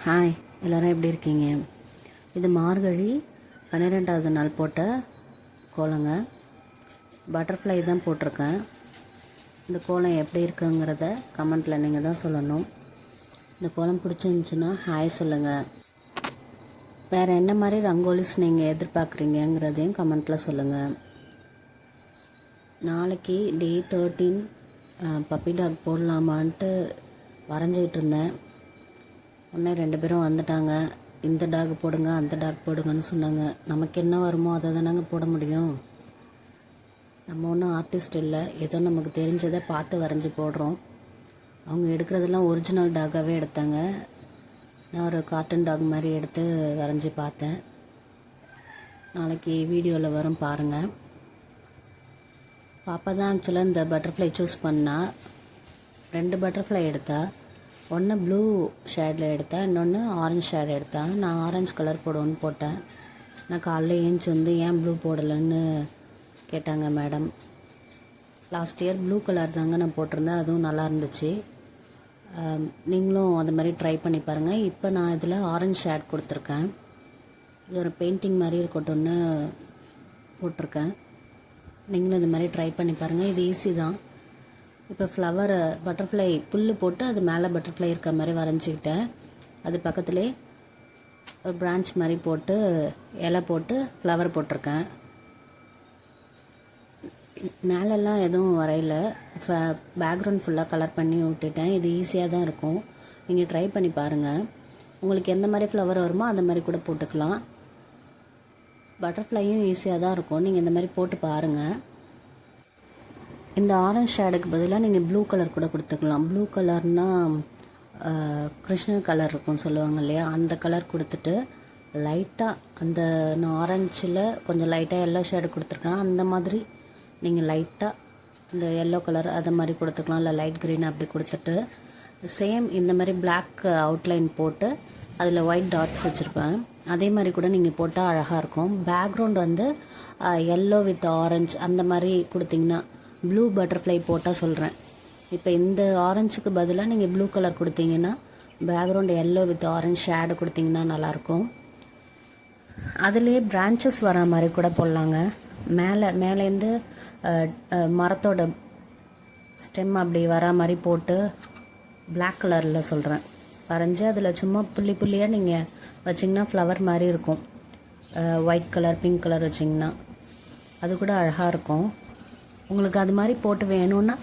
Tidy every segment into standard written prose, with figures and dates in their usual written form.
Hi, எல்லோரும் எப்படி இருக்கீங்க? இது மார்கழி 12வது நாள் போட்ட கோலங்க. பட்டர்ஃப்ளை தான் போட்டிருக்கேன். இந்த கோலம் எப்படி இருக்குங்கிறத கமெண்ட்டில் நீங்கள் தான் சொல்லணும். இந்த கோலம் பிடிச்சிருந்துச்சுன்னா ஹாய் சொல்லுங்கள். வேறு என்ன மாதிரி ரங்கோலிஸ் நீங்கள் எதிர்பார்க்குறீங்கிறதையும் கமெண்ட்டில் சொல்லுங்கள். நாளைக்கு டே 13 பப்பி டாக் போடலாமான்ட்டு வரைஞ்சிக்கிட்டு இருந்தேன். உடனே 2 பேரும் வந்துட்டாங்க. இந்த டாக் போடுங்க, அந்த டாக் போடுங்கன்னு சொன்னாங்க. நமக்கு என்ன வருமோ அதை தானங்க போட முடியும். நம்ம ஒன்றும் ஆர்டிஸ்ட் இல்லை, ஏதோ நமக்கு தெரிஞ்சதை பார்த்து வரைஞ்சி போடுறோம். அவங்க எடுக்கிறதெல்லாம் ஒரிஜினல் டாகாகவே எடுத்தாங்க. நான் ஒரு காட்டன் டாக் மாதிரி எடுத்து வரைஞ்சி பார்த்தேன். நாளைக்கு வீடியோவில் வரும் பாருங்கள். பாப்பா தான் ஆக்சுவலாக இந்த பட்டர்ஃப்ளை சூஸ் பண்ணா. 2 பட்டர்ஃப்ளை எடுத்தா. ஒன்று ப்ளூ ஷேடில் எடுத்தேன், இன்னொன்று ஆரஞ்சு ஷேட் எடுத்தேன். நான் ஆரஞ்சு கலர் போடுவோன்னு போட்டேன். நான் காலைல ஏஞ்சி வந்து ஏன் ப்ளூ போடலைன்னு கேட்டாங்க madam. Last year blue colour தாங்க நான் போட்டிருந்தேன், அதுவும் நல்லா இருந்துச்சு. நீங்களும் அந்த மாதிரி ட்ரை பண்ணி பாருங்கள். இப்போ நான் இதில் ஆரஞ்சு ஷேட் கொடுத்துருக்கேன். இது ஒரு பெயிண்டிங் மாதிரி இருக்கட்டும்னு போட்டிருக்கேன். நீங்களும் இந்த மாதிரி ட்ரை பண்ணி பாருங்கள். இது ஈஸி தான். இப்போ ஃப்ளவர் பட்டர்ஃப்ளை புல் போட்டு அது மேலே பட்டர்ஃப்ளை இருக்க மாதிரி வரைஞ்சிக்கிட்டேன். அது பக்கத்துலேயே ஒரு பிரான்ச் மாதிரி போட்டு இலை போட்டு ஃப்ளவர் போட்டிருக்கேன். மேலெல்லாம் எதுவும் வரையில, பேக்ரவுண்ட் ஃபுல்லாக கலர் பண்ணி விட்டுட்டேன். இது ஈஸியாக தான் இருக்கும். நீங்கள் ட்ரை பண்ணி பாருங்கள். உங்களுக்கு எந்த மாதிரி ஃப்ளவர் வருமோ அந்த மாதிரி கூட போட்டுக்கலாம். பட்டர்ஃப்ளையும் ஈஸியாக தான் இருக்கும். நீங்கள் இந்த மாதிரி போட்டு பாருங்கள். இந்த ஆரஞ்ச் ஷேடுக்கு பதிலாக நீங்கள் ப்ளூ கலர் கூட கொடுத்துக்கலாம். ப்ளூ கலர்னால் கிருஷ்ணர் கலர் இருக்கும்னு சொல்லுவாங்க இல்லையா, அந்த கலர் கொடுத்துட்டு லைட்டாக அந்த நான் ஆரஞ்சில் கொஞ்சம் லைட்டாக எல்லோ ஷேடு கொடுத்துருக்கேன். அந்த மாதிரி நீங்கள் லைட்டாக இந்த எல்லோ கலர் அதை மாதிரி கொடுத்துக்கலாம். இல்லை லைட் க்ரீன் அப்படி கொடுத்துட்டு சேம் இந்த மாதிரி பிளாக் அவுட்லைன் போட்டு அதில் ஒயிட் டாட்ஸ் வச்சுருப்பேன். அதே மாதிரி கூட நீங்கள் போட்டால் அழகாக இருக்கும். பேக்ரவுண்ட் வந்து எல்லோ வித் ஆரஞ்சு அந்த மாதிரி கொடுத்திங்கன்னா, ப்ளூ பட்டர்ஃப்ளை போட்டால் சொல்கிறேன். இப்போ இந்த ஆரஞ்சுக்கு பதிலாக நீங்கள் ப்ளூ கலர் கொடுத்தீங்கன்னா background yellow with orange shade கொடுத்திங்கன்னா நல்லாயிருக்கும். அதுலேயே பிரான்ச்சஸ் வர மாதிரி கூட போடலாங்க. மேலேருந்து மரத்தோட ஸ்டெம் அப்படி வர மாதிரி போட்டு பிளாக் கலரில் சொல்கிறேன் வரைஞ்சி அதில் சும்மா புள்ளி புள்ளியாக நீங்கள் வச்சிங்கன்னா ஃப்ளவர் மாதிரி இருக்கும். ஒயிட் கலர் பிங்க் கலர் வச்சிங்கன்னா அது கூட அழகாக இருக்கும். உங்களுக்கு அது மாதிரி போட்டு வேணும்னா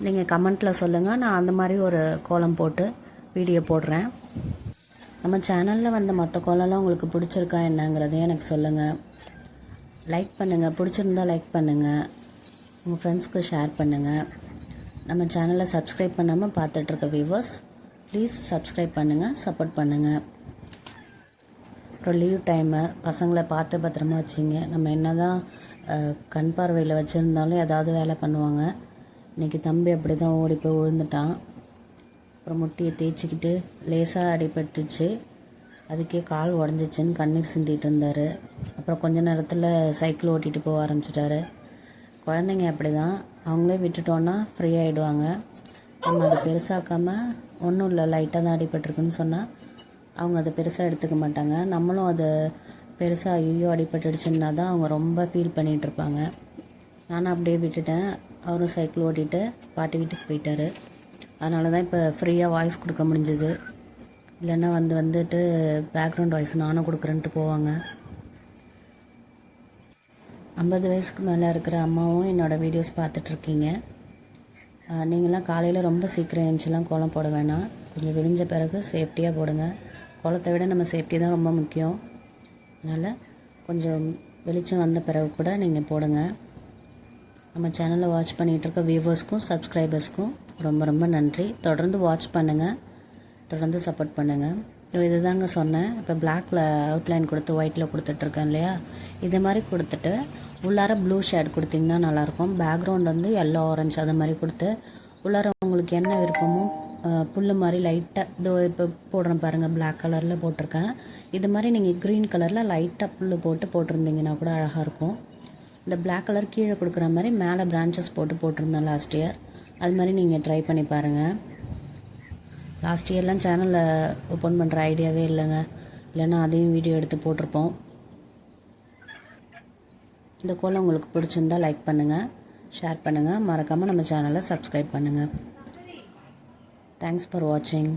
நீங்கள் கமெண்ட்டில் சொல்லுங்கள். நான் அந்த மாதிரி ஒரு கோலம் போட்டு வீடியோ போடுறேன். நம்ம சேனலில் வந்த மற்ற கோலம்லாம் உங்களுக்கு பிடிச்சிருக்கா என்னங்கிறதையும் எனக்கு சொல்லுங்கள். லைக் பண்ணுங்கள், பிடிச்சிருந்தா லைக் பண்ணுங்கள், உங்கள் ஃப்ரெண்ட்ஸ்க்கு ஷேர் பண்ணுங்கள். நம்ம சேனலை சப்ஸ்கிரைப் பண்ணாமல் பார்த்துட்ருக்க வியூவர்ஸ் ப்ளீஸ் சப்ஸ்கிரைப் பண்ணுங்கள், சப்போர்ட் பண்ணுங்கள். அப்புறம் லீவ் டைமு பசங்களை பார்த்து பத்திரமா வச்சிங்க. நம்ம என்ன தான் கண் பார்வையில் வச்சுருந்தாலும் ஏதாவது வேலை பண்ணுவாங்க. இன்றைக்கி தம்பி அப்படி தான் ஓடி போய் விழுந்துட்டான். அப்புறம் முட்டியை தேய்ச்சிக்கிட்டு லேசாக அடிபட்டுச்சு, அதுக்கே கால் உடஞ்சிச்சின்னு கண்ணீர் சிந்திட்டு இருந்தார். அப்புறம் கொஞ்ச நேரத்தில் சைக்கிள் ஓட்டிகிட்டு போக ஆரம்பிச்சிட்டாரு. குழந்தைங்க அப்படி தான், அவங்களே விட்டுட்டோன்னா ஃப்ரீ ஆகிடுவாங்க. நம்ம அதை பெருசாக்காமல் ஒன்றும் இல்லை லைட்டாக தான் அடிபட்டிருக்குன்னு சொன்னால் அவங்க அதை பெருசாக எடுத்துக்க மாட்டாங்க. நம்மளும் அதை பெருசாக ஐயோ அடிபட்டுடுச்சுன்னா தான் அவங்க ரொம்ப ஃபீல் பண்ணிகிட்ருப்பாங்க. நானும் அப்படியே விட்டுட்டேன். அவரும் சைக்கிள் ஓட்டிகிட்டு பாட்டி வீட்டுக்கு போயிட்டார். அதனால தான் இப்போ ஃப்ரீயாக வாய்ஸ் கொடுக்க முடிஞ்சுது. இல்லைன்னா வந்துட்டு பேக்ரவுண்ட் வாய்ஸ் நானும் கொடுக்குறேன்ட்டு போவாங்க. 50 வயசுக்கு மேலே இருக்கிற அம்மாவும் என்னோடய வீடியோஸ் பார்த்துட்ருக்கீங்க. நீங்களாம் காலையில் ரொம்ப சீக்கிரம் எழுந்துச்சுலாம் கோலம் போட வேணாம். கொஞ்சம் விடிஞ்ச பிறகு சேஃப்டியாக போடுங்க. கோலத்தை விட நம்ம சேஃப்டி தான் ரொம்ப முக்கியம். அதனால் கொஞ்சம் வெளிச்சம் வந்த பிறகு கூட நீங்கள் போடுங்க. நம்ம சேனலை வாட்ச் பண்ணிகிட்ருக்க வியூவர்ஸ்க்கும் சப்ஸ்கிரைபர்ஸ்க்கும் ரொம்ப ரொம்ப நன்றி. தொடர்ந்து வாட்ச் பண்ணுங்கள், தொடர்ந்து சப்போர்ட் பண்ணுங்கள். இது தாங்க சொன்னேன். இப்போ பிளாக்கில் அவுட்லைன் கொடுத்து ஒயிட்டில் கொடுத்துட்ருக்கேன் இல்லையா, இது மாதிரி கொடுத்துட்டு உள்ளார ப்ளூ ஷேட் கொடுத்திங்கன்னா நல்லாயிருக்கும். பேக்ரவுண்ட் வந்து எல்லோ ஆரஞ்சு அது மாதிரி கொடுத்து உள்ளார உங்களுக்கு என்ன விருப்பமோ புல் மாதிரி லைட்டாக இதோ இப்போ போடுறேன் பாருங்கள், பிளாக் கலரில் போட்டிருக்கேன். இது மாதிரி நீங்கள் க்ரீன் கலரில் லைட்டாக புல் போட்டிருந்தீங்கன்னா கூட அழகாக இருக்கும். இந்த பிளாக் கலர் கீழே கொடுக்குற மாதிரி மேலே பிரான்ச்சஸ் போட்டிருந்தேன் லாஸ்ட் இயர். அது மாதிரி நீங்கள் ட்ரை பண்ணி பாருங்கள். லாஸ்ட் இயர்லாம் சேனலில் ஓப்பன் பண்ணுற ஐடியாவே இல்லைங்க, இல்லைன்னா அதையும் வீடியோ எடுத்து போட்டிருப்போம். இந்த கோலம் உங்களுக்கு பிடிச்சிருந்தா லைக் பண்ணுங்கள், ஷேர் பண்ணுங்கள், மறக்காமல் நம்ம சேனலை சப்ஸ்கிரைப் பண்ணுங்கள். தேங்க்ஸ் ஃபார் வாட்சிங்.